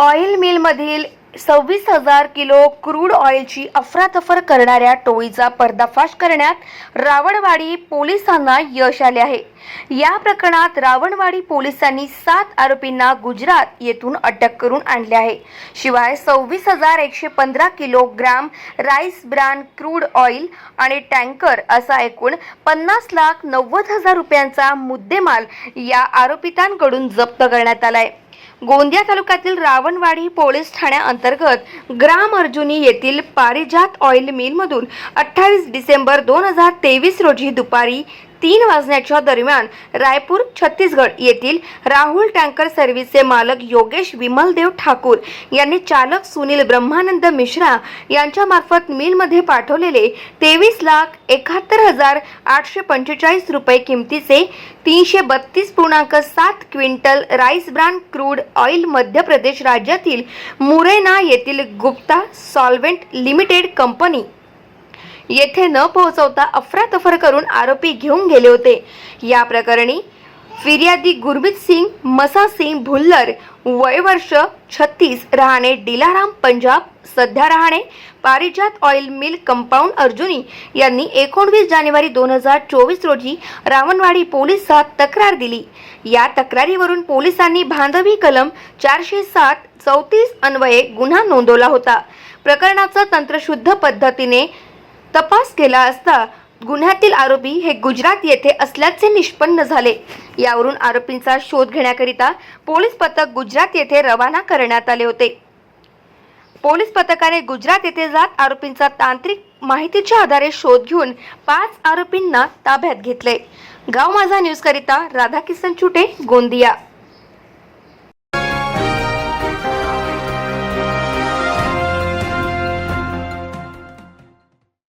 Oil मिलमधील 26,000 kilo crude ऑइलची अफरातफर करणाऱ्या टोळीचा पर्दाफाश करण्यात रावणवाडी पोलिसांना यश आले आहे। या प्रकरणात रावणवाडी पोलिसांनी 7 आरोपींना गुजरात येथून अटक करून आणले आहे। शिवाय 26,115 kilogram rice bran crude oil आणि टँकर असा एकूण 50,90,000 रुपयांचा मुद्देमाल या आरोपितांकडून जप्त करण्यात आला आहे। गोंदिया तालुक्यातील रावणवाडी पोलीस ठाण्याअंतर्गत ग्राम अर्जुनी येथील पारिजात ऑइल मिलमधून 28 डिसेंबर 2023 रोजी दुपारी 3 वाजण्याच्या दरम्यान रायपूर छत्तीसगड येथील राहुल टँकर सर्व्हिसचे मालक योगेश विमलदेव ठाकूर यांनी चालक सुनील ब्रह्मानंद मिश्रा यांच्या मार्फत मिलमध्ये पाठवलेले 23,71,845 रुपये किमतीचे 332.7 quintal rice bran crude oil Madhya Pradesh राज्यातील मुरैना येथील गुप्ता सॉल्व्हेंट लिमिटेड कंपनी येथे न पोहोचवता अफरातफर करून आरोपी घेऊन गेले होते। या प्रकरणी फिर्यादी गुरमीत सिंग मसा सिंग भुल्लर वय वर्ष 36 राहणे डिलाराम पंजाब सध्या राहणे पारिजात ऑइल मिल कंपाऊंड अर्जुनी यांनी 19 जानेवारी 2024 रोजी रावणवाडी पोलिसात तक्रार दिली। या तक्रारीवरून पोलिसांनी भांडवी कलम 407-34 अन्वये गुन्हा नोंदवला होता। प्रकरणाचा तंत्रशुद्ध पद्धतीने तपास केला असता गुन्ह्यातील आरोपी हे गुजरात येथे असल्याचे निष्पन्न झाले। यावरून आरोपींचा शोध घेण्याकरिता पोलीस पथक गुजरात येथे रवाना करण्यात आले होते। पोलीस पथकाने गुजरात येथे जात आरोपींचा तांत्रिक माहितीच्या आधारे शोध घेऊन 5 आरोपींना ताब्यात घेतले। गाव माझा न्यूज करिता राधाकिशन चुटे, गोंदिया।